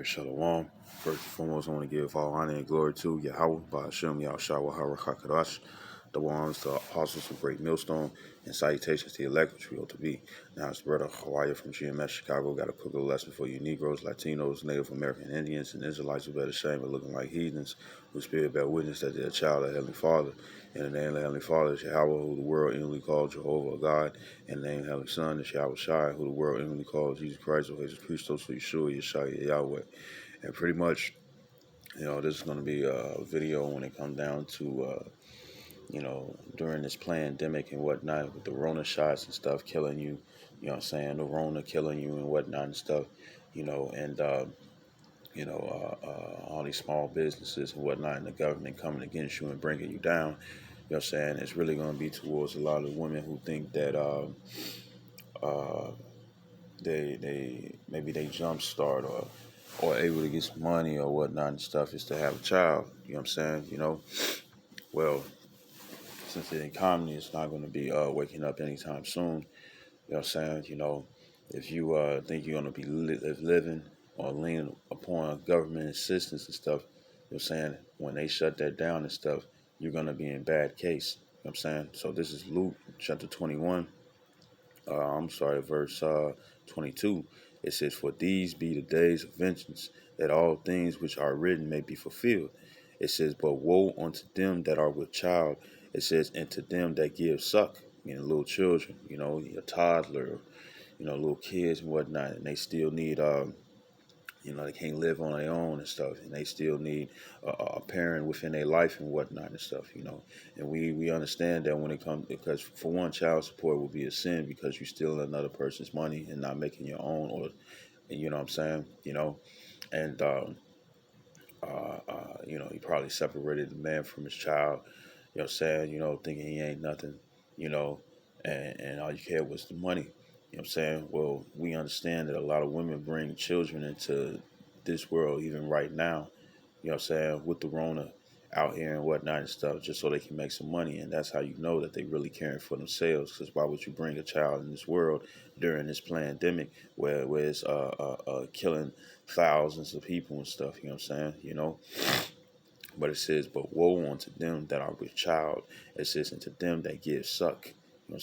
Alright, Shalom. First and foremost, I want to give all honor and glory to Yahweh, Ba'ashem, Yahushua, Harakakadash, the ones, the apostles of Great Millstone, and salutations to the elect, which we ought to be. Now, it's brother Hawaii from GMS Chicago. Got a quick little lesson for you Negroes, Latinos, Native American Indians, and Israelites who better shame of looking like heathens, who spirit bear witness that they're a child of the Heavenly Father. In the name of the Heavenly Father is Yahweh, who the world inwardly calls Jehovah God. In the name of the Heavenly Son is Yahweh Shai, who the world inwardly calls Jesus Christ, or Jesus Christos, or Yeshua, Yeshua, Yahweh. And pretty much, this is going to be a video when it comes down to, during this pandemic and whatnot, with the Rona shots and stuff killing you, the Rona killing you and whatnot and stuff, and, all these small businesses and whatnot, and the government coming against you and bringing you down. It's really going to be towards a lot of women who think that they jumpstart or able to get some money or whatnot and stuff is to have a child. You know what I'm saying? Well, since the economy is not going to be waking up anytime soon, if you think you're going to be living or leaning upon government assistance and stuff, when they shut that down and stuff, you're going to be in bad case. So this is Luke chapter 21. Verse 22. It says, "For these be the days of vengeance, that all things which are written may be fulfilled." It says, "But woe unto them that are with child." It says, "And to them that give suck," meaning little children, a toddler, little kids and whatnot, and they still need they can't live on their own and stuff, and they still need a parent within their life and whatnot and stuff, And we understand that when it comes, because for one, child support will be a sin because you're stealing another person's money and not making your own, or and he probably separated the man from his child, thinking he ain't nothing, and all you cared was the money. Well, we understand that a lot of women bring children into this world, even right now, with the Rona out here and whatnot and stuff, just so they can make some money. And that's how you know that they really caring for themselves. Because why would you bring a child in this world during this pandemic where it's killing thousands of people and stuff, But it says, "But woe unto them that are with child." It says, "And to them that give suck."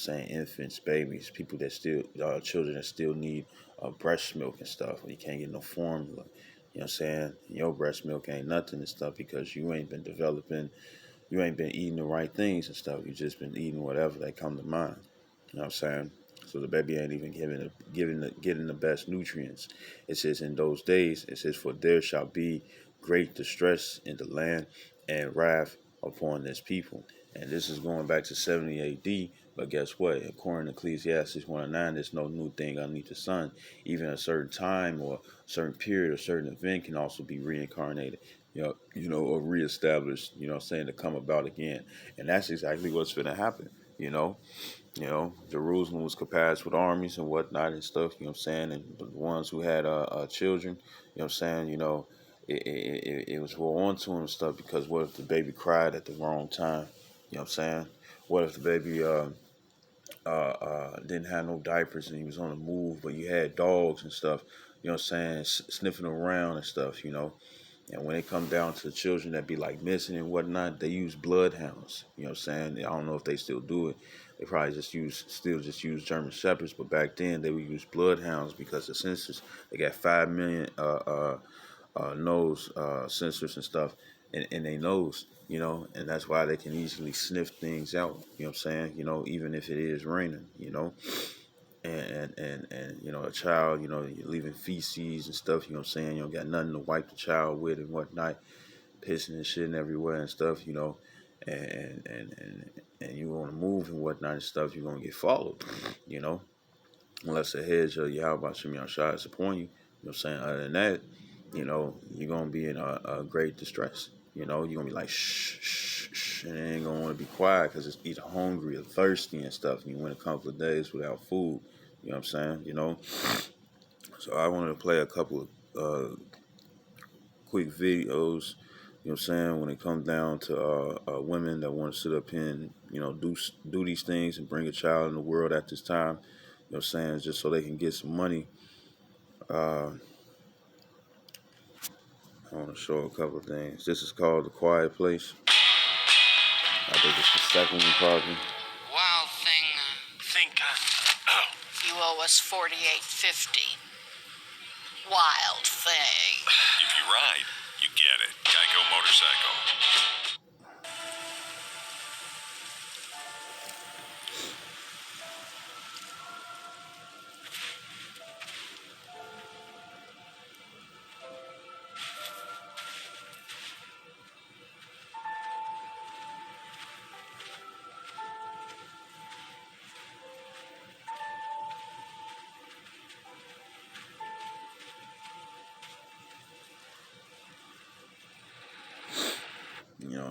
Infants, babies, people that still, children that still need breast milk and stuff. You can't get no formula. Your breast milk ain't nothing and stuff because you ain't been you ain't been eating the right things and stuff. You just been eating whatever that come to mind. So the baby ain't even getting the best nutrients. It says, "In those days," it says, "For there shall be great distress in the land and wrath upon this people." And this is going back to 70 AD. But guess what? According to Ecclesiastes 1:9, there's no new thing underneath the sun. Even a certain time or a certain period or certain event can also be reincarnated, or reestablished, to come about again. And that's exactly what's going to happen, Jerusalem was compassed with armies and whatnot and stuff, and the ones who had children, it was well on to him and stuff, because what if the baby cried at the wrong time? What if the baby didn't have no diapers and he was on the move, but you had dogs and stuff, sniffing around and stuff, And when it comes down to the children that be like missing and whatnot, they use bloodhounds. I don't know if they still do it. They probably still just use German Shepherds, but back then they would use bloodhounds because the census, they got 5 million nose sensors and stuff in their nose, and that's why they can easily sniff things out, even if it is raining, and a child, you're leaving feces and stuff, you don't got nothing to wipe the child with and whatnot, pissing and shitting everywhere and stuff, and you want to move and whatnot and stuff, you're gonna get followed, unless the hedge of Yahweh Shem Shai is upon you. Other than that, you're gonna be in a great distress. You're gonna be like shh, shh, shh, and they ain't gonna want to be quiet because it's either hungry or thirsty and stuff. And you went a couple of days without food. So I wanted to play a couple of quick videos. When it comes down to women that want to sit up here and do these things and bring a child in the world at this time. Just so they can get some money. I want to show a couple of things. This is called The Quiet Place. I think it's the second one probably. Wild thing. You owe us $48.50. Wild thing. If you ride, you get it. Geico Motorcycle.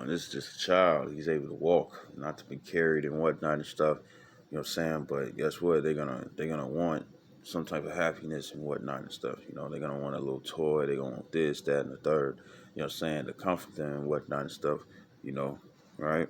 And this is just a child. He's able to walk, not to be carried and whatnot and stuff. You know what I'm saying? But guess what? They're gonna want some type of happiness and whatnot and stuff. They're gonna want a little toy. They're gonna want this, that, and the third. You know what I'm saying? To comfort them and whatnot and stuff. Right?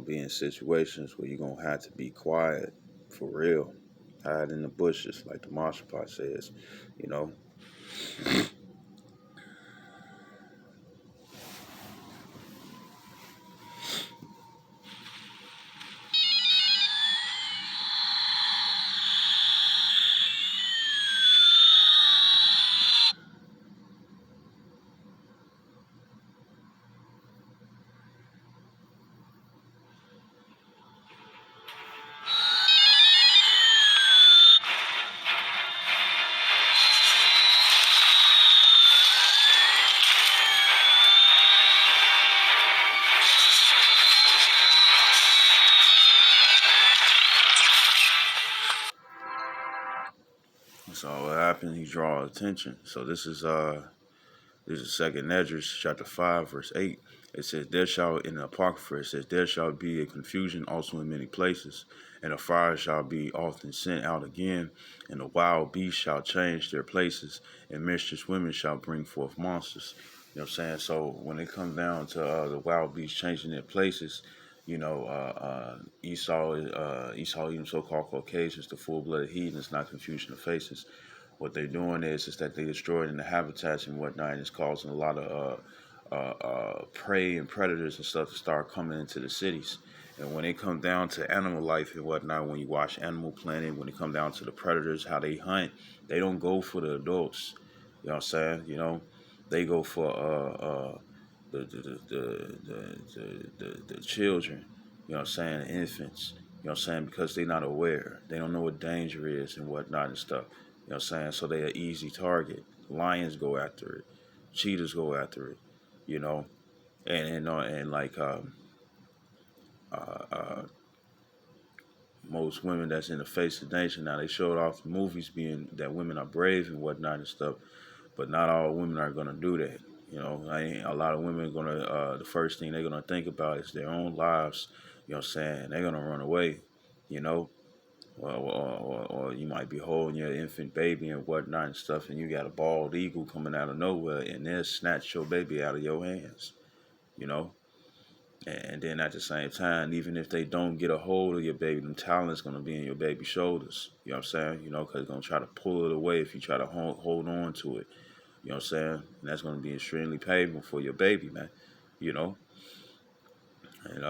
Be in situations where you're gonna have to be quiet for real. Hide in the bushes, like the marshal part says. You know. So what happened? He draw attention. So this is Second Esdras, chapter 5, verse 8. It says, there shall, in the Apocrypha, it says, there shall be a confusion also in many places, and a fire shall be often sent out again, and the wild beasts shall change their places, and mischievous women shall bring forth monsters. You know what I'm saying? So when it comes down to the wild beasts changing their places, Esau even so-called Caucasians, the full-blooded heathens, not confusion of faces. What they're doing is that they destroying the habitats and whatnot, and it's causing a lot of prey and predators and stuff to start coming into the cities. And when it comes down to animal life and whatnot, when you watch Animal Planet, when it comes down to the predators, how they hunt, they don't go for the adults. You know what I'm saying? They go for the children. You know what I'm saying? The infants. You know what I'm saying? Because they're not aware. They don't know what danger is and whatnot and stuff. You know what I'm saying? So they're an easy target. Lions go after it. Cheetahs go after it. You know, and like most women that's in the face of danger now, they showed off the movies being that women are brave and whatnot and stuff, but not all women are gonna do that. A lot of women are gonna the first thing they're gonna think about is their own lives. You know what I'm saying? They're gonna run away. You know, or you might be holding your infant baby and whatnot and stuff, and you got a bald eagle coming out of nowhere, and they'll snatch your baby out of your hands. You know, and then at the same time, even if they don't get a hold of your baby, them talons gonna be in your baby's shoulders. You know what I'm saying? Because they're gonna try to pull it away if you try to hold on to it. You know what I'm saying? And that's gonna be extremely painful for your baby, man. You know, and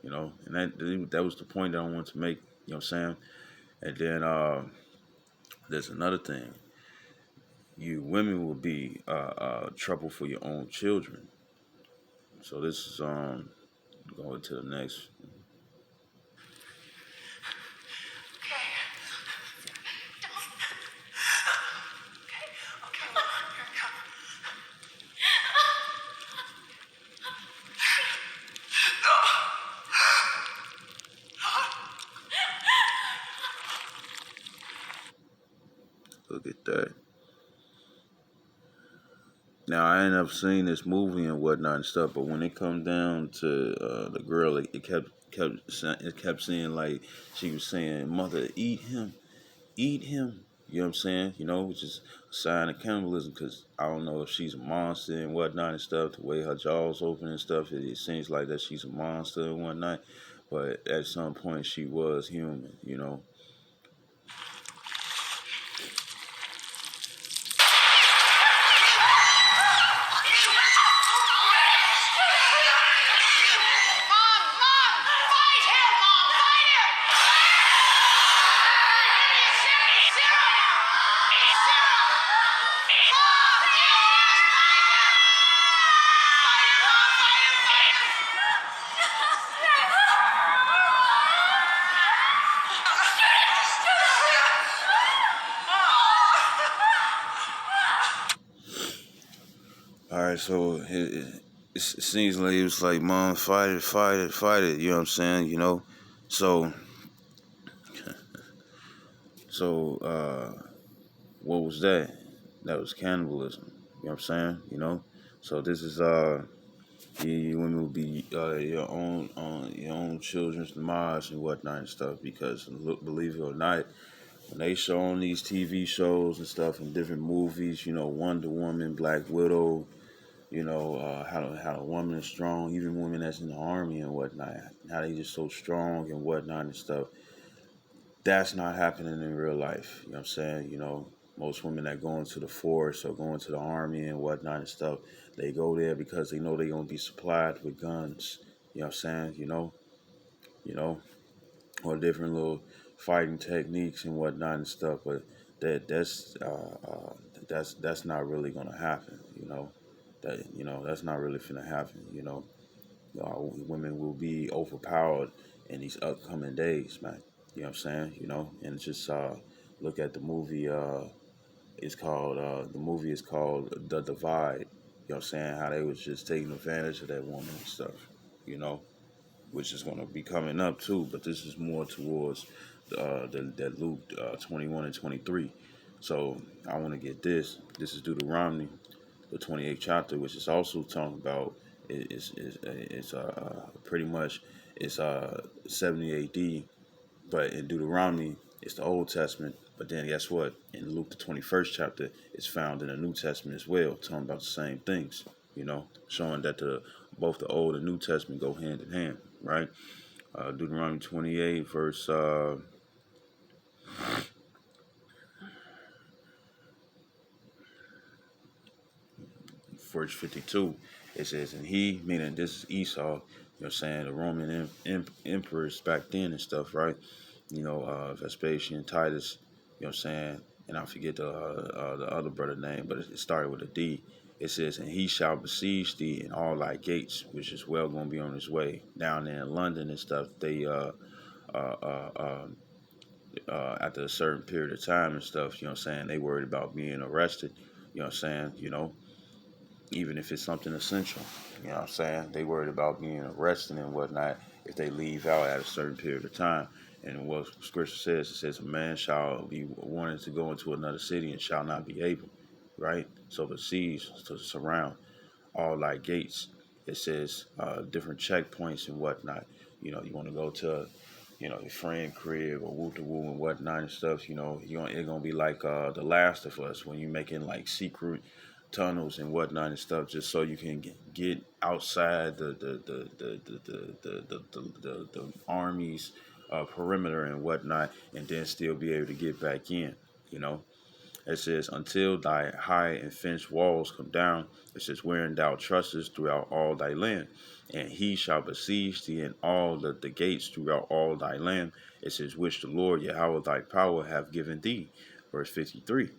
and that was the point that I wanted to make. You know what I'm saying? And then there's another thing. You women will be trouble for your own children. So this is going to the next. Look at that. Now I ain't never seen this movie and whatnot and stuff, but when it come down to the girl, it kept saying like she was saying, "Mother, eat him, eat him." You know what I'm saying? You know, which is a sign of cannibalism because I don't know if she's a monster and whatnot and stuff. The way her jaws open and stuff, it seems like that she's a monster and whatnot. But at some point, she was human. You know. All right, so it seems like it was like, "Mom, fight it, fight it, fight it." You know what I'm saying? You know, so what was that? That was cannibalism. You know what I'm saying? You know, so this is you women will be your own children's demise and whatnot and stuff because look, believe it or not, when they show on these TV shows and stuff and different movies, you know, Wonder Woman, Black Widow, you know, how a woman is strong, even women that's in the army and whatnot, how they just so strong and whatnot and stuff. That's not happening in real life. You know what I'm saying? You know, most women that go into the force or go into the army and whatnot and stuff, they go there because they know they're gonna be supplied with guns. You know what I'm saying? You know, or different little fighting techniques and whatnot and stuff. But that's not really gonna happen. That's not really gonna happen. Women will be overpowered in these upcoming days, man. You know what I'm saying? You know, and just look at the movie. It's called the movie is called The Divide. You know what I'm saying? How they was just taking advantage of that woman and stuff. You know, which is going to be coming up too. But this is more towards that Luke 21 and 23. So I want to get this. This is Deuteronomy, the 28th chapter, which is also talking about it's pretty much it's 70 A.D. But in Deuteronomy, it's the Old Testament. But then guess what? In Luke the 21st chapter, it's found in the New Testament as well, talking about the same things. You know, showing that both the Old and New Testament go hand in hand, right? Deuteronomy 28, verse 52, it says, "And he," meaning this is Esau, you know what I'm saying, the Roman emperors back then and stuff, right? You know, Vespasian, Titus, you know what I'm saying? And I forget the other brother name, but it started with a D. It says, "And he shall besiege thee in all thy gates," which is well going to be on his way. Down there in London and stuff, they, uh, uh, um, after a certain period of time and stuff, you know what I'm saying, they worried about being arrested, you know what I'm saying, you know, even if it's something essential. You know what I'm saying? They worried about being arrested and whatnot if they leave out at a certain period of time. And what Scripture says, it says, "A man shall be wanted to go into another city and shall not be able." Right? So besiege, to surround all thy gates. It says different checkpoints and whatnot. You know, you want to go to, you know, your friend crib or woo to woo and whatnot and stuff. You know, it's gonna be like The Last of Us when you making like secret tunnels and whatnot and stuff, just so you can get outside the army's perimeter and whatnot, and then still be able to get back in. You know, it says, "Until thy high and fenced walls come down," it says, "wherein thou trustest throughout all thy land. And he shall besiege thee in all the gates throughout all thy land." It says, "which the Lord Yahweh thy power have given thee." Verse 53.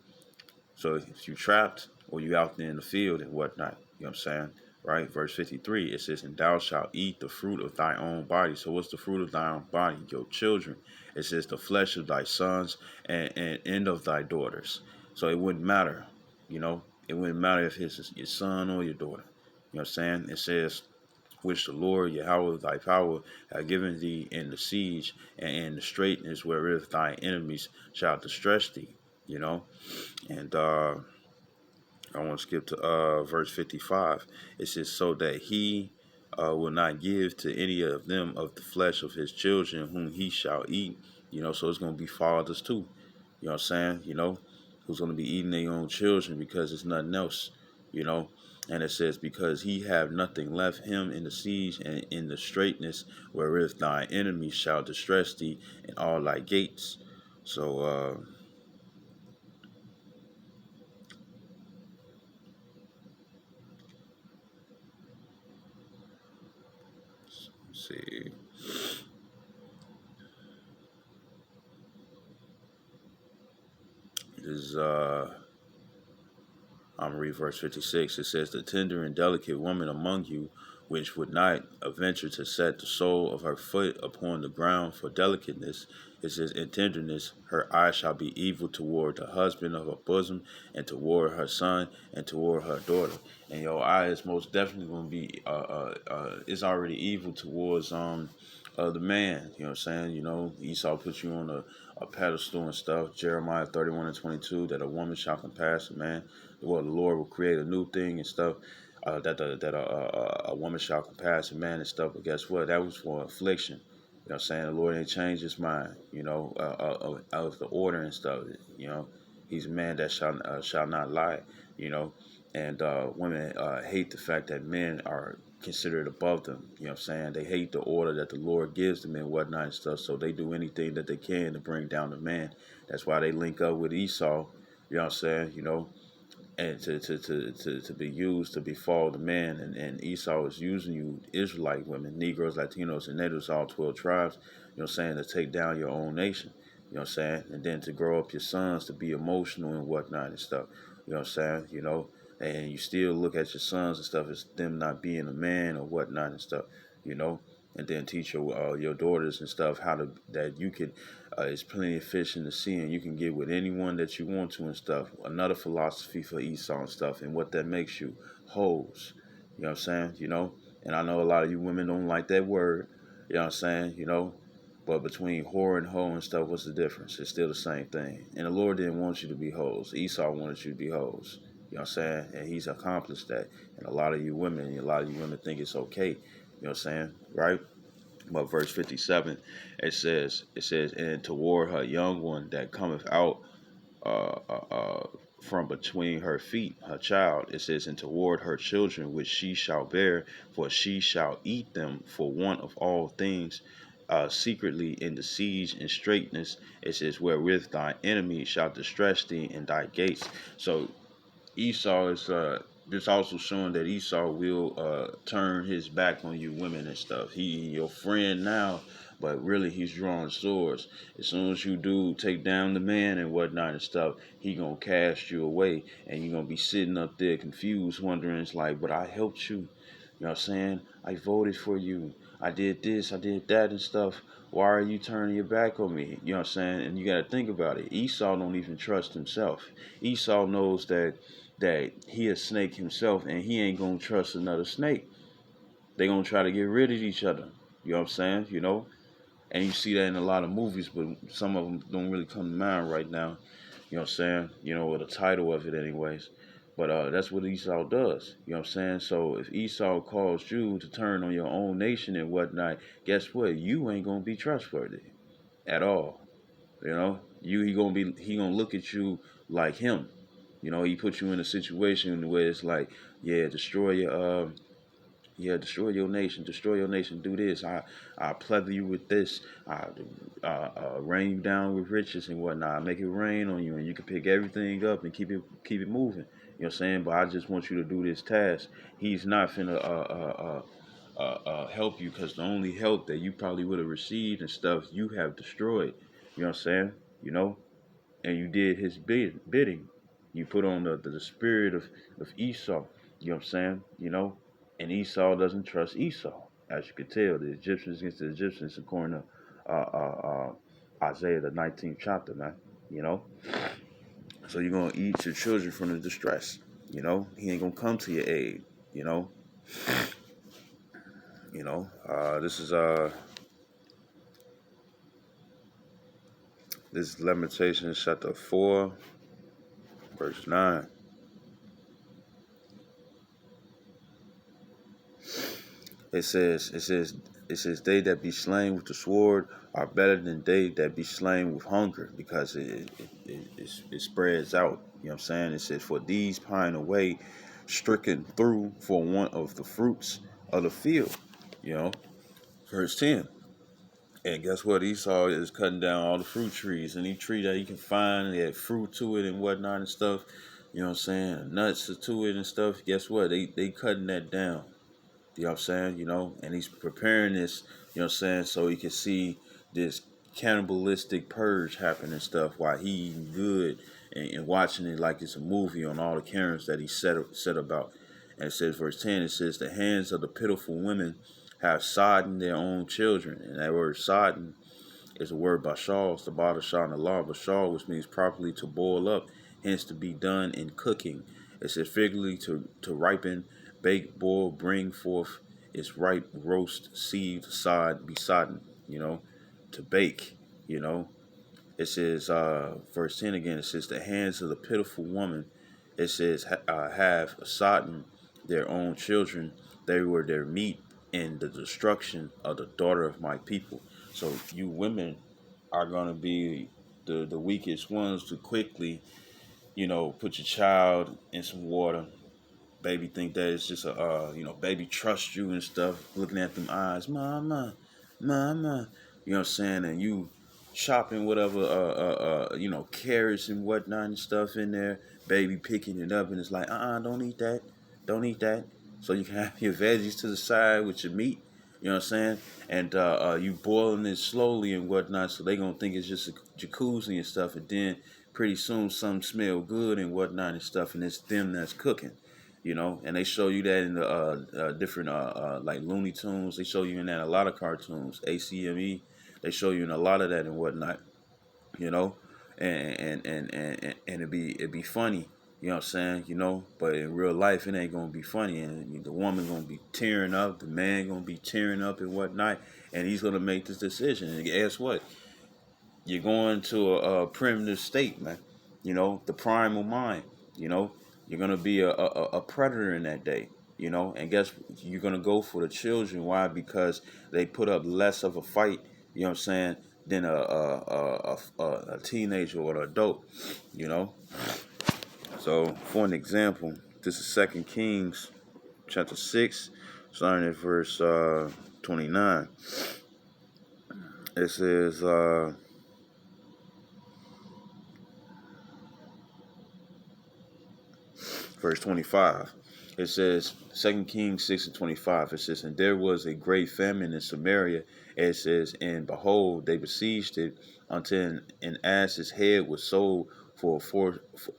So if you trapped or you out there in the field and whatnot, you know what I'm saying? Right? Verse 53, it says, "And thou shalt eat the fruit of thy own body." So what's the fruit of thy own body? Your children. It says, "The flesh of thy sons and of thy daughters." So it wouldn't matter, you know, it wouldn't matter if it's your son or your daughter. You know what I'm saying? It says, "which the Lord Yahweh thy power hath given thee in the siege and in the straitness wherewith thy enemies shall distress thee." you know. And I want to skip to verse 55. It says, so that he will not give to any of them of the flesh of his children whom he shall eat. So it's going to be fathers too. You know what I'm saying? Who's going to be eating their own children because it's nothing else. You know, and it says, because he have nothing left him in the siege and in the straightness wherewith thy enemies shall distress thee in all thy gates. So, let's see. This is I'm read verse 56. It says, the tender and delicate woman among you, which would not venture to set the sole of her foot upon the ground for delicateness, it says, in tenderness, her eye shall be evil toward the husband of her bosom, and toward her son, and toward her daughter. And your eye is most definitely going to be, it's already evil towards the man. You know what I'm saying? Esau put you on a pedestal and stuff. Jeremiah 31 and 22, that a woman shall compass a man. Well, the Lord will create a new thing and stuff. That a woman shall compass a man and stuff. But guess what? That was for affliction. You know what I'm saying? The Lord ain't changed his mind, of the order and stuff. He's a man that shall not lie, you know. And women hate the fact that men are considered above them. You know what I'm saying? They hate the order that the Lord gives them and whatnot and stuff. So they do anything that they can to bring down the man. That's why they link up with Esau. You know what I'm saying? And to be used to befall the man. And Esau is using you, Israelite women, Negroes, Latinos, and natives, all 12 tribes, to take down your own nation. You know what I'm saying? And then to grow up your sons to be emotional and whatnot and stuff. You know what I'm saying? And you still look at your sons and stuff as them not being a man or whatnot and stuff, you know? And then teach your daughters and stuff that you could, it's plenty of fish in the sea and you can get with anyone that you want to and stuff. Another philosophy for Esau and stuff, and what that makes you, hoes. You know what I'm saying? And I know a lot of you women don't like that word. You know what I'm saying? But between whore and hoe and stuff, what's the difference? It's still the same thing. And the Lord didn't want you to be hoes. Esau wanted you to be hoes. You know what I'm saying? And he's accomplished that. And a lot of you women think it's okay. You know what I'm saying? Right? But verse 57, it says, and toward her young one that cometh out uh, uh, uh, from between her feet, her child, it says, and toward her children which she shall bear, for she shall eat them for want of all things, secretly in the siege and straitness, it says, wherewith thy enemy shall distress thee in thy gates. So Esau is this also showing that Esau will turn his back on you women and stuff. He your friend now, but really he's drawing swords. As soon as you do take down the man and whatnot and stuff, he gonna cast you away, and you're gonna be sitting up there confused, wondering, it's like, but I helped you. You know what I'm saying? I voted for you. I did this, I did that and stuff. Why are you turning your back on me? You know what I'm saying? And you got to think about it. Esau don't even trust himself. Esau knows that he a snake himself and he ain't gonna trust another snake. They gonna try to get rid of each other. You know what I'm saying? And you see that in a lot of movies, but some of them don't really come to mind right now. You know what I'm saying? Or the title of it anyways. But that's what Esau does. You know what I'm saying? So if Esau caused you to turn on your own nation and whatnot, guess what? You ain't gonna be trustworthy at all. He gonna look at you like him. He put you in a situation where it's like, yeah, destroy your nation, do this. I pleather you with this. I rain you down with riches and whatnot. I make it rain on you, and you can pick everything up and keep it moving. You know what I'm saying? But I just want you to do this task. He's not finna help you, because the only help that you probably would have received and stuff you have destroyed. You know what I'm saying? You know, and you did his bidding. You put on the spirit of Esau. You know what I'm saying? And Esau doesn't trust Esau, as you could tell. The Egyptians against the Egyptians, according to Isaiah the 19th chapter, man. You know, so you're gonna eat your children from the distress. He ain't gonna come to your aid. You know, this is Lamentations chapter 4. Verse 9. It says, it says, it says, they that be slain with the sword are better than they that be slain with hunger, because it spreads out. You know what I'm saying? It says, for these pine away, stricken through for want of the fruits of the field. You know, verse 10. And guess what? Esau is cutting down all the fruit trees. Any tree that he can find, they had fruit to it and whatnot and stuff. You know what I'm saying? Nuts to it and stuff. Guess what? They cutting that down. You know what I'm saying? You know, and he's preparing this, you know what I'm saying, so he can see this cannibalistic purge happen and stuff while he eating good and watching it like it's a movie on all the cameras that he set about. And it says, verse 10, it says, the hands of the pitiful women have sodden their own children. And that word sodden is a word bashal, it's the bada shah in the law, bashal, which means properly to boil up, hence to be done in cooking. It says figuratively to ripen, bake, boil, bring forth its ripe, roast, sieve, sod, be sodden, you know, to bake, you know. It says, verse 10 again, it says, the hands of the pitiful woman, it says, have sodden their own children, they were their meat in the destruction of the daughter of my people. So you women are going to be the weakest ones to quickly, you know, put your child in some water. Baby think that it's just a, you know, baby trust you and stuff, looking at them eyes, mama, mama, you know what I'm saying, and you chopping whatever, you know, carrots and whatnot and stuff in there, baby picking it up, and it's like, don't eat that, don't eat that, so you can have your veggies to the side with your meat, you know what I'm saying, and you boiling it slowly and whatnot, so they gonna think it's just a jacuzzi and stuff, and then pretty soon something smell good and whatnot and stuff, and it's them that's cooking. You know, and they show you that in the different like Looney Tunes. They show you in that a lot of cartoons, ACME. They show you in a lot of that and whatnot. You know, and it'd be funny. You know what I'm saying? You know, but in real life it ain't gonna be funny, and the woman gonna be tearing up, the man gonna be tearing up and whatnot, and he's gonna make this decision. And guess what? You're going to a primitive state, man. You know, the primal mind. You know, you're gonna be a predator in that day. You know, and guess you're gonna go for the children. Why? Because they put up less of a fight. You know what I'm saying? Than a teenager or an adult. You know. So, for an example, this is 2 Kings chapter 6, starting at verse 29. It says. Verse 25. It says, 2 Kings 6 and 25. It says, and there was a great famine in Samaria. It says, and behold, they besieged it until an ass's head was sold for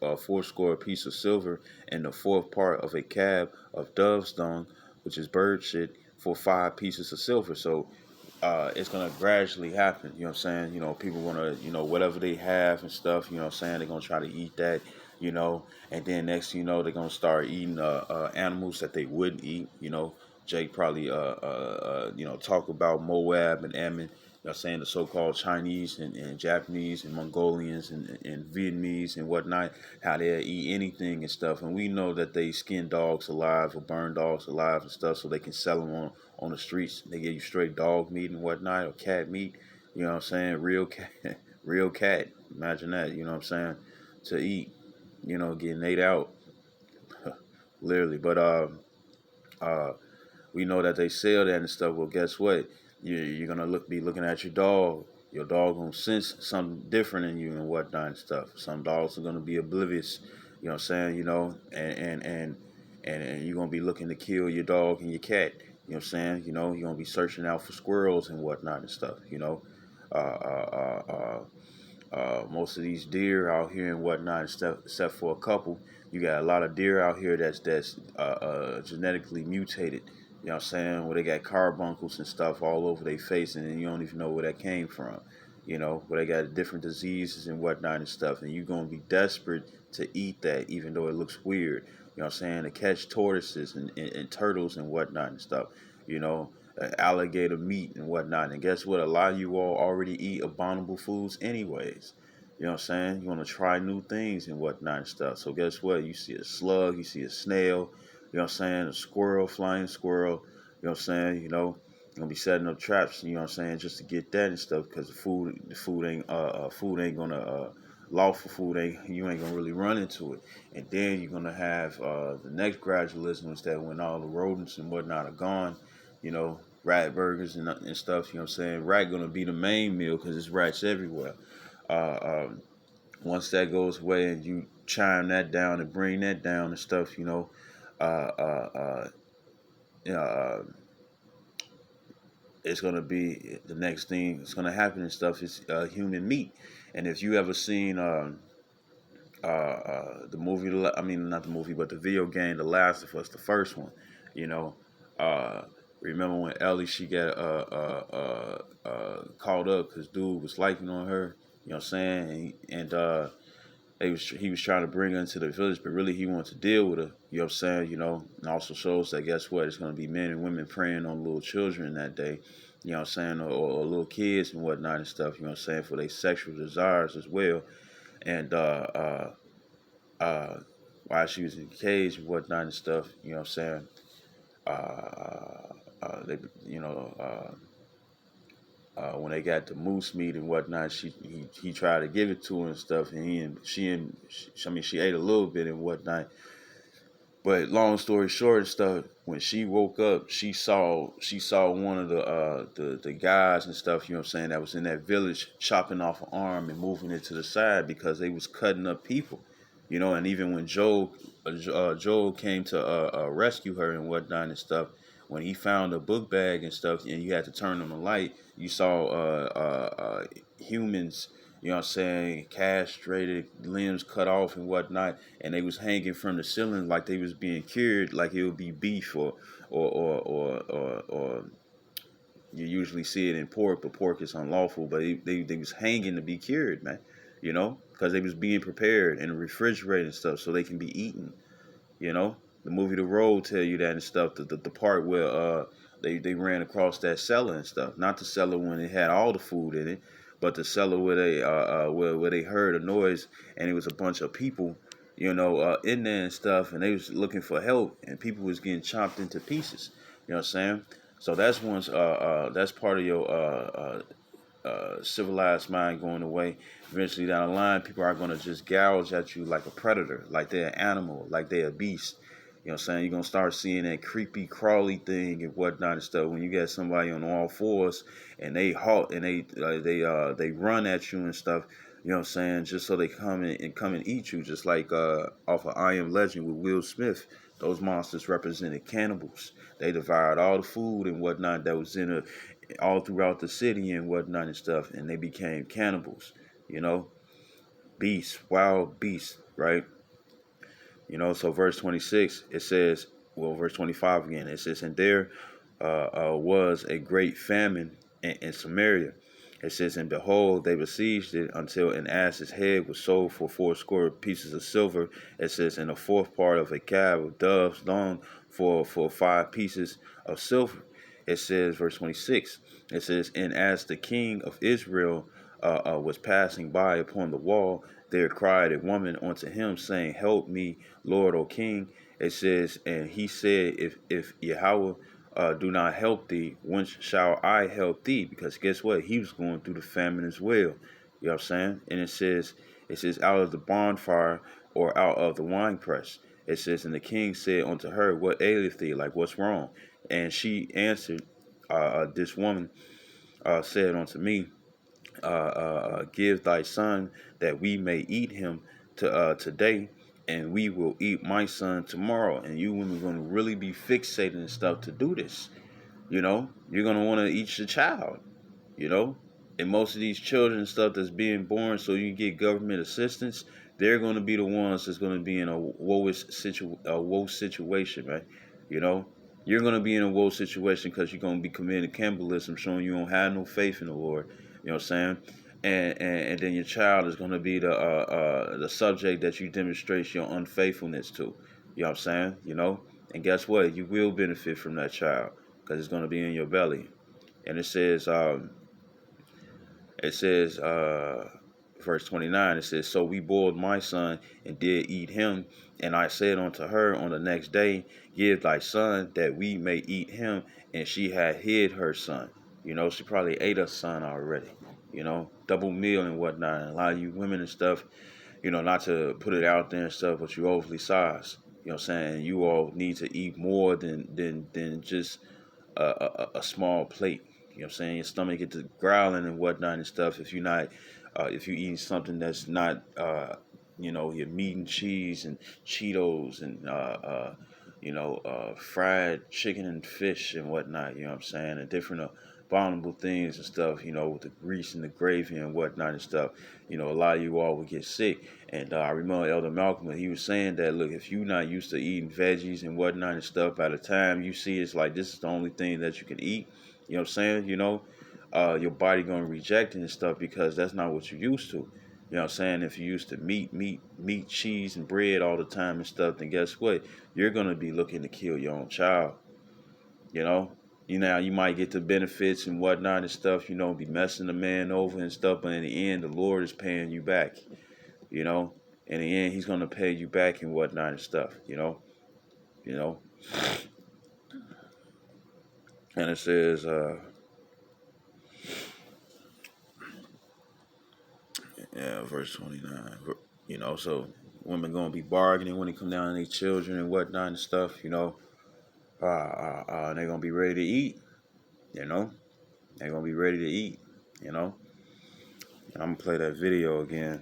a fourscore piece of silver, and the fourth part of a cab of dove's dung, which is bird shit, for 5 pieces of silver. So it's gonna gradually happen. You know what I'm saying? You know, people gonna, you know, whatever they have and stuff, you know what I'm saying, they're gonna try to eat that, you know, and then next you know they're gonna start eating animals that they wouldn't eat, you know. Jake probably you know, talk about Moab and Ammon, you know what I'm saying, the so-called Chinese and Japanese and Mongolians and Vietnamese and whatnot, how they eat anything and stuff. And we know that they skin dogs alive or burn dogs alive and stuff so they can sell them on the streets. They give you straight dog meat and whatnot, or cat meat, you know what I'm saying, real cat, real cat. Imagine that, you know what I'm saying, to eat, you know, getting ate out, literally. But uh, we know that they sell that and stuff. Well, guess what? You're gonna be looking at your dog. Your dog gonna sense something different in you and whatnot and stuff. Some dogs are gonna be oblivious. You know what I'm saying? You know, and you're gonna be looking to kill your dog and your cat. You know what I'm saying? You know, you're gonna be searching out for squirrels and whatnot and stuff. You know, uh, uh, uh, uh, most of these deer out here and whatnot, except for a couple, you got a lot of deer out here that's genetically mutated. You know what I'm saying? Where they got carbuncles and stuff all over their face, and you don't even know where that came from. You know, where they got different diseases and whatnot and stuff, and you're gonna be desperate to eat that, even though it looks weird. You know what I'm saying? To catch tortoises and turtles and whatnot and stuff. You know, alligator meat and whatnot. And guess what? A lot of you all already eat abominable foods anyways. You know what I'm saying? You want to try new things and whatnot and stuff. So guess what? You see a slug, you see a snail, you know what I'm saying? A squirrel, flying squirrel, you know what I'm saying? You're gonna be setting up traps, you know what I'm saying, just to get that and stuff because food ain't gonna lawful food ain't you ain't gonna really run into it. And then you're gonna have the next gradualism is that when all the rodents and whatnot are gone, rat burgers and stuff, you know what I'm saying? Rat gonna be the main meal because it's rats everywhere. Uh, Once that goes away and you chime that down and bring that down and stuff, uh, uh, uh, uh, it's gonna be the next thing that's gonna happen and stuff is human meat. And if you ever seen the movie, I mean not the movie, but the video game, The Last of Us, the first one, you know, uh, remember when Ellie she got caught up because dude was liking on her, you know what I'm saying, and he was trying to bring her into the village, but really he wanted to deal with her. You know what I'm saying? And also shows that guess what? It's going to be men and women preying on little children that day. You know what I'm saying? Or little kids and whatnot and stuff. You know what I'm saying? For their sexual desires as well. And uh, while she was in the cage and whatnot and stuff, you know what I'm saying? They, when they got the moose meat and whatnot, he tried to give it to her and stuff, and she ate a little bit and whatnot. But long story short and stuff, when she woke up, she saw one of the guys and stuff, you know what I'm saying, that was in that village chopping off an arm and moving it to the side because they was cutting up people, and even when Joel came to rescue her and whatnot and stuff, when he found a book bag and stuff, and you had to turn on the light, you saw humans, you know what I'm saying, castrated, limbs cut off and whatnot, and they was hanging from the ceiling like they was being cured, like it would be beef or you usually see it in pork, but pork is unlawful. But they was hanging to be cured, man. Because they was being prepared and refrigerated and stuff so they can be eaten. You know, the movie The Road tell you that and stuff. The part where they ran across that cellar and stuff. Not the cellar when it had all the food in it, but the cellar where where they heard a noise and it was a bunch of people, in there and stuff, and they was looking for help and people was getting chopped into pieces. You know what I'm saying? So that's part of your civilized mind going away. Eventually down the line, people are going to just gouge at you like a predator, like they're an animal, like they're a beast. You know what I'm saying? You're going to start seeing that creepy, crawly thing and whatnot and stuff. When you got somebody on all fours and they halt and they run at you and stuff, you know what I'm saying? Just so they come and eat you, just like off of I Am Legend with Will Smith. Those monsters represented cannibals. They devoured all the food and whatnot that was in all throughout the city and whatnot and stuff, and they became cannibals, you know, beasts, wild beasts, right? So verse 26, it says, well, verse 25 again, it says, and there was a great famine in Samaria. It says, and behold, they besieged it until an ass's head was sold for 80 pieces of silver. It says, and a fourth part of a calf of doves long for 5 pieces of silver. It says, verse 26, it says, and as the king of Israel was passing by upon the wall, there cried a woman unto him, saying, help me, Lord, O king. It says, and he said, if Yahweh do not help thee, whence shall I help thee? Because guess what? He was going through the famine as well. You know what I'm saying? And it says, out of the bonfire or out of the winepress. It says, and the king said unto her, what aileth thee? Like, what's wrong? And she answered, this woman said unto me, give thy son that we may eat him today, and we will eat my son tomorrow. And you women are going to really be fixated and stuff to do this. You're going to want to eat your child, you know. And most of these children and stuff that's being born so you get government assistance, they're going to be the ones that's going to be in a woe situation, right? You know, you're going to be in a woe situation because you're going to be committing cannibalism, showing you don't have no faith in the Lord. You know what I'm saying? And then your child is going to be the subject that you demonstrate your unfaithfulness to. You know what I'm saying? And guess what? You will benefit from that child because it's going to be in your belly. And it says, verse verse 29, it says, "So we boiled my son and did eat him. And I said unto her on the next day, Give thy son that we may eat him. And she had hid her son." You know, she probably ate her son already. You know, double meal and whatnot. And a lot of you women and stuff, you know, not to put it out there and stuff, but you overly size. You know what I'm saying? You all need to eat more than just a small plate. You know what I'm saying? Your stomach gets to growling and whatnot and stuff. If you're not, if you eating something that's not, you know, your meat and cheese and Cheetos and, fried chicken and fish and whatnot. You know what I'm saying? And different abominable things and stuff. You know, with the grease and the gravy and whatnot and stuff. You know, a lot of you all would get sick. And I remember Elder Malcolm, he was saying that, look, if you're not used to eating veggies and whatnot and stuff, by the time you see it's like this is the only thing that you can eat, you know what I'm saying? You know, your body gonna reject it and stuff because that's not what you're used to. You know what I'm saying? If you're used to meat, cheese, and bread all the time and stuff, then guess what? You're gonna be looking to kill your own child. You know, you might get the benefits and whatnot and stuff. You know, be messing the man over and stuff, but in the end, the Lord is paying you back. You know, in the end, He's gonna pay you back and whatnot and stuff. You know, and it says, yeah, verse 29. You know, so women gonna be bargaining when they come down to their children and whatnot and stuff. You know, they're gonna be ready to eat. You know, they're gonna be ready to eat. You know, and I'm gonna play that video again.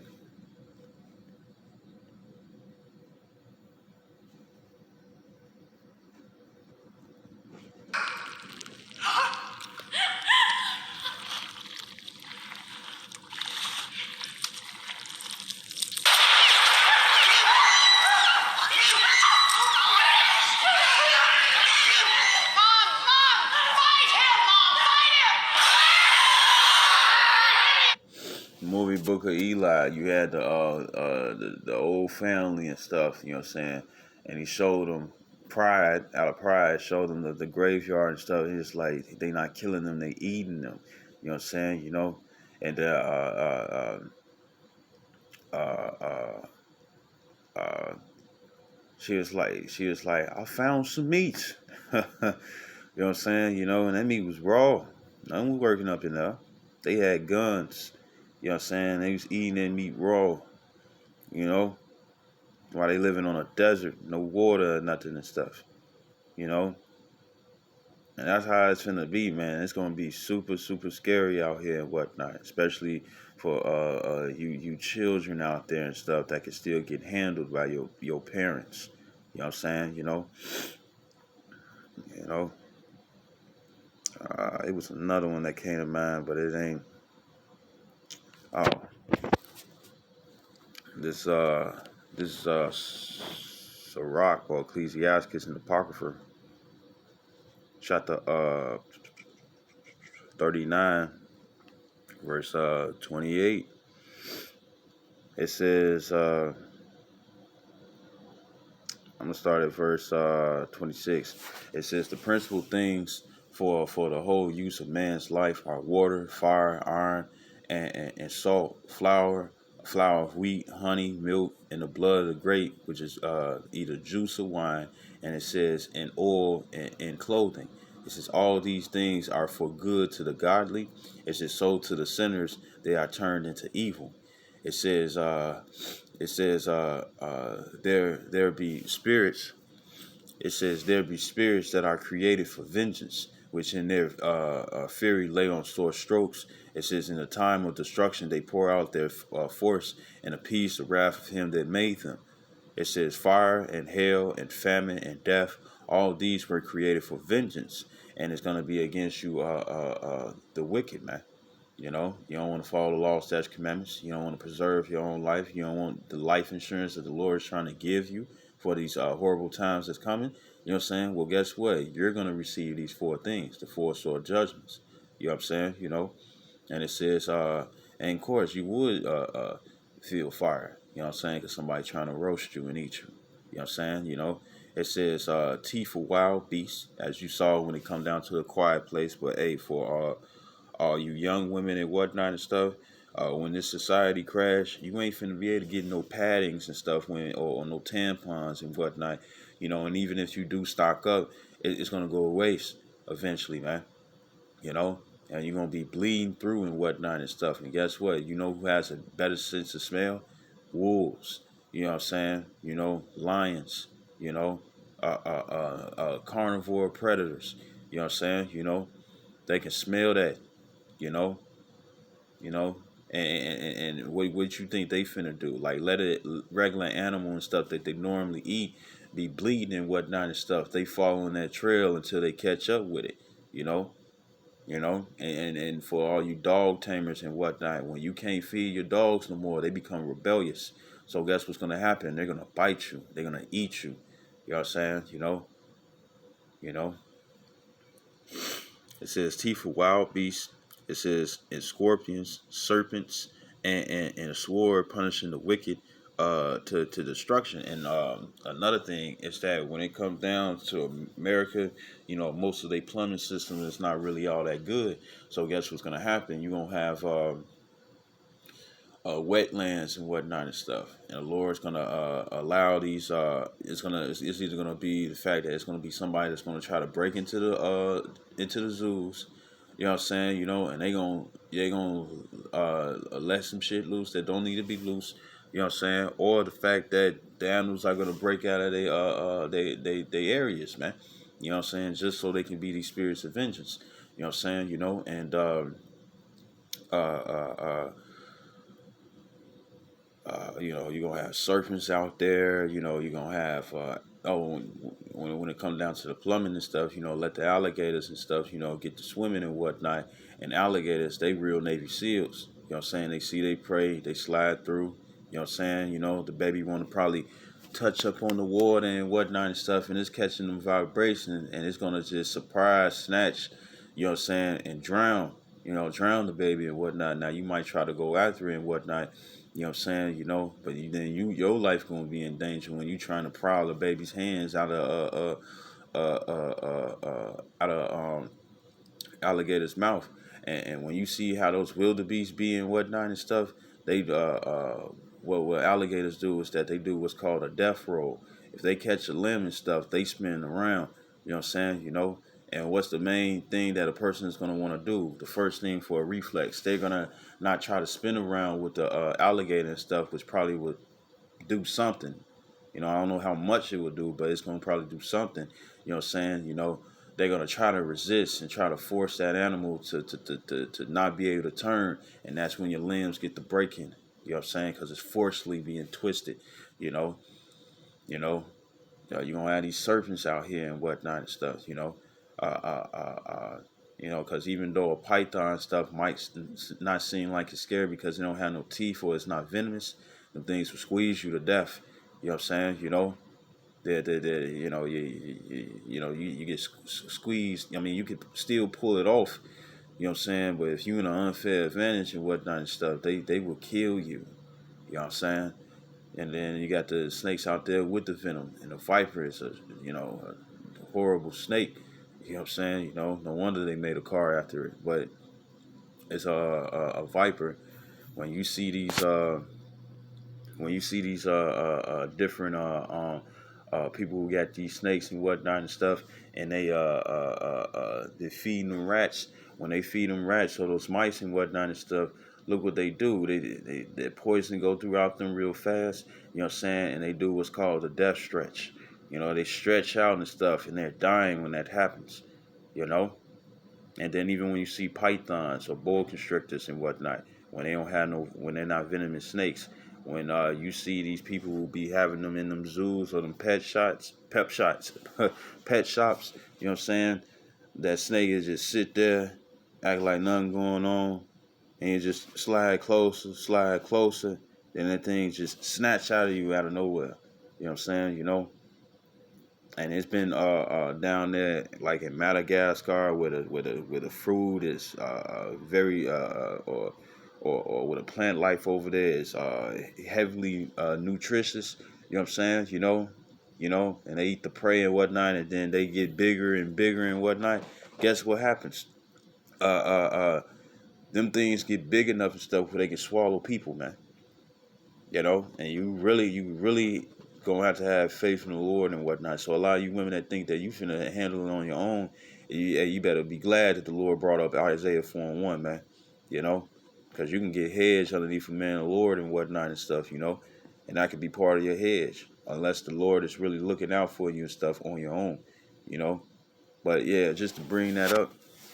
Movie Book of Eli, you had the old family and stuff, you know what I'm saying? And he showed them pride, out of pride, showed them the graveyard and stuff. He's like, they not killing them, they eating them. You know what I'm saying? You know? And uh, uh, uh, she was like, I found some meat. You know what I'm saying? You know, and that meat was raw. Nothing was working up in there. They had guns. You know what I'm saying? They was eating that meat raw. You know, while they living on a desert, no water, nothing and stuff. You know, and that's how it's gonna be, man. It's gonna be super, super scary out here and whatnot, especially for you children out there and stuff that can still get handled by your parents. You know what I'm saying? You know. It was another one that came to mind, but it ain't. Oh, this Sirach or Ecclesiastes in the Apocrypha, chapter 39, verse 28. It says, I'm gonna start at verse 26. It says, the principal things for the whole use of man's life are water, fire, iron, and salt, flour of wheat, honey, milk, and the blood of the grape, which is either juice or wine. And it says, and oil and clothing. It says, all these things are for good to the godly. It says, so to the sinners they are turned into evil. It says, there be spirits. It says there be spirits that are created for vengeance, which in their fury lay on sore strokes. It says in the time of destruction they pour out their force and appease the wrath of him that made them. It says fire and hail and famine and death, all these were created for vengeance, and it's going to be against you, the wicked, man. You know, you don't want to follow the law, statutes, commandments. You don't want to preserve your own life. You don't want the life insurance that the Lord is trying to give you for these horrible times that's coming. You know what I'm saying? Well, guess what? You're going to receive these four things, the four sore judgments. You know what I'm saying? You know, and it says, and of course, you would feel fire. You know what I'm saying? Because somebody trying to roast you and eat you. You know what I'm saying? You know, it says teeth for wild beasts, as you saw when it come down to a quiet place. But hey, for all you young women and whatnot and stuff, When this society crash, you ain't finna be able to get no paddings and stuff or no tampons and whatnot, and even if you do stock up, it's gonna go to waste eventually, man. you know, and you're gonna be bleeding through and whatnot and stuff. And guess what? You know who has a better sense of smell? Wolves. You know what I'm saying? Lions. You know, carnivore predators. You know what I'm saying? They can smell that. You know, you know, and what you think they finna do? Like let a regular animal and stuff that they normally eat be bleeding and whatnot and stuff. They follow on that trail until they catch up with it. You know, and for all you dog tamers and whatnot, when you can't feed your dogs no more, they become rebellious. So guess what's gonna happen? They're gonna bite you. They're gonna eat you. You know what I'm saying? You know. It says teeth of wild beasts. It says and scorpions, serpents, and a sword punishing the wicked to destruction. And another thing is that when it comes down to America, most of their plumbing system is not really all that good. So guess what's gonna happen? You're gonna have wetlands and whatnot and stuff. And the Lord's gonna allow these. It's either gonna be the fact that it's gonna be somebody that's gonna try to break into the zoos. You know what I'm saying? And they gonna let some shit loose that don't need to be loose. You know what I'm saying? Or the fact that the animals are gonna break out of they areas, man. You know what I'm saying? Just so they can be these spirits of vengeance. You know what I'm saying? And uh, uh, uh, you're gonna have serpents out there. You're gonna have when it comes down to the plumbing and stuff, let the alligators and stuff, get to swimming and whatnot. And alligators, they real Navy SEALs. You know what I'm saying? They see they prey, they slide through. You know what I'm saying? The baby want to probably touch up on the water and whatnot and stuff, and it's catching them vibrations, and it's gonna just surprise, snatch, you know what I'm saying, and drown. Drown the baby and whatnot. Now you might try to go after it and whatnot. You know what I'm saying? But then your life gonna be in danger when you trying to prowl a baby's hands out of alligator's mouth. And when you see how those wildebeest be and whatnot and stuff, they what alligators do is that they do what's called a death roll. If they catch a limb and stuff, they spin around. You know what I'm saying? And what's the main thing that a person is gonna want to do? The first thing for a reflex, they're gonna not try to spin around with the alligator and stuff, which probably would do something. I don't know how much it would do, but it's gonna probably do something. You know what I'm saying? They're gonna try to resist and try to force that animal to not be able to turn, and that's when your limbs get the breaking. You know what I'm saying? Because it's forcefully being twisted. You know, you know, you're gonna have these serpents out here and whatnot and stuff. Uh, uh, uh, uh, because even though a python stuff might not seem like it's scary because it don't have no teeth or it's not venomous, them things will squeeze you to death. You know what I'm saying? You get squeezed. I mean, you could still pull it off. You know what I'm saying? But if you're in an unfair advantage and whatnot and stuff, they will kill you. You know what I'm saying? And then you got the snakes out there with the venom, and the viper is a horrible snake. You know what I'm saying? No wonder they made a car after it. But it's a viper. When you see these different people who got these snakes and whatnot and stuff, and they feeding them rats. When they feed them rats or those mice and whatnot and stuff, look what they do. Their poison go throughout them real fast. You know what I'm saying? And they do what's called a death stretch. They stretch out and stuff, and they're dying when that happens. You know. And then even when you see pythons or boa constrictors and whatnot, when they're not venomous snakes, when you see these people who be having them in them zoos or them pet shots, pet shops, you know what I'm saying? That snake is just sit there, act like nothing going on, and you just slide closer, then that thing just snatch out of you out of nowhere. You know what I'm saying? And it's been down there like in Madagascar where the fruit is very or with a plant life over there is heavily nutritious. You know what I'm saying? And they eat the prey and whatnot, and then they get bigger and bigger and whatnot. Guess what happens? Uh, uh, uh, them things get big enough and stuff where they can swallow people, man. And you really gonna have faith in the Lord and whatnot. So a lot of you women that think that you finna handle it on your own, you better be glad that the Lord brought up Isaiah 4:1, man. You know, because you can get hedge underneath a man of the Lord and whatnot and stuff. And that could be part of your hedge, unless the Lord is really looking out for you and stuff on your own. You know, but yeah, just to bring that up,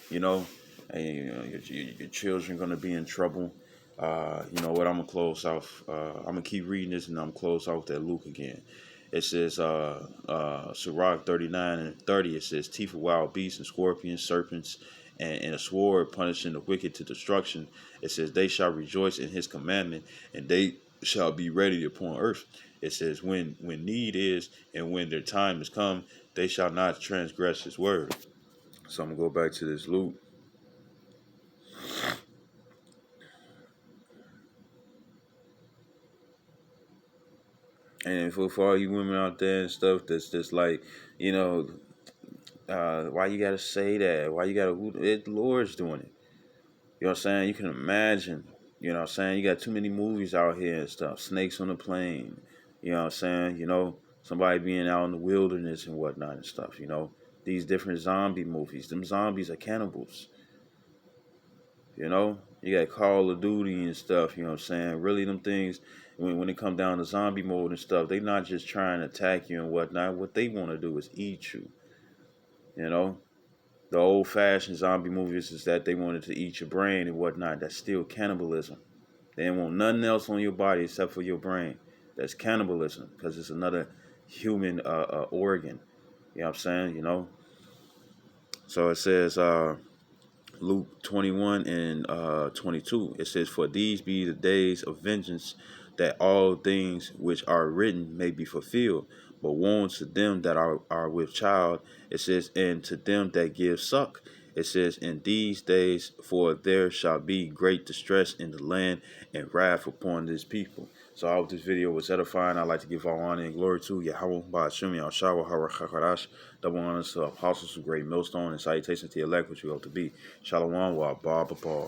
you know, and your children gonna be in trouble. You know what? I'm gonna close off. I'm gonna keep reading this, and I'm gonna close off that Luke again. It says, Sirach 39:30. It says, teeth of wild beasts and scorpions, serpents, and a sword punishing the wicked to destruction. It says, they shall rejoice in his commandment, and they shall be ready upon earth. It says, when need is, and when their time is come, they shall not transgress his word. So I'm gonna go back to this Luke. And for all you women out there and stuff that's just like, you know, why you gotta say that? Why you gotta? The Lord's doing it. You know what I'm saying? You can imagine. You know what I'm saying? You got too many movies out here and stuff. Snakes on the plane. You know what I'm saying? Somebody being out in the wilderness and whatnot and stuff. These different zombie movies. Them zombies are cannibals. You got Call of Duty and stuff. You know what I'm saying? Really, them things, when it come down to zombie mode and stuff, they not just trying to attack you and whatnot. What they want to do is eat you. You know, the old-fashioned zombie movies is that they wanted to eat your brain and whatnot. That's still cannibalism. They don't want nothing else on your body except for your brain. That's cannibalism because it's another human organ. You know what I'm saying? So it says, Luke 21 and 22. It says, for these be the days of vengeance, that all things which are written may be fulfilled. But woe to them that are with child. It says, and to them that give suck. It says, in these days, for there shall be great distress in the land and wrath upon this people. So I hope this video was edifying. I'd like to give all honor and glory to Yahweh Ba'ashim Yahshua HaRachakarash. Double honors to apostles, who great millstone, and salutations to the elect, which we hope to be. Shalom wa Ba Ba.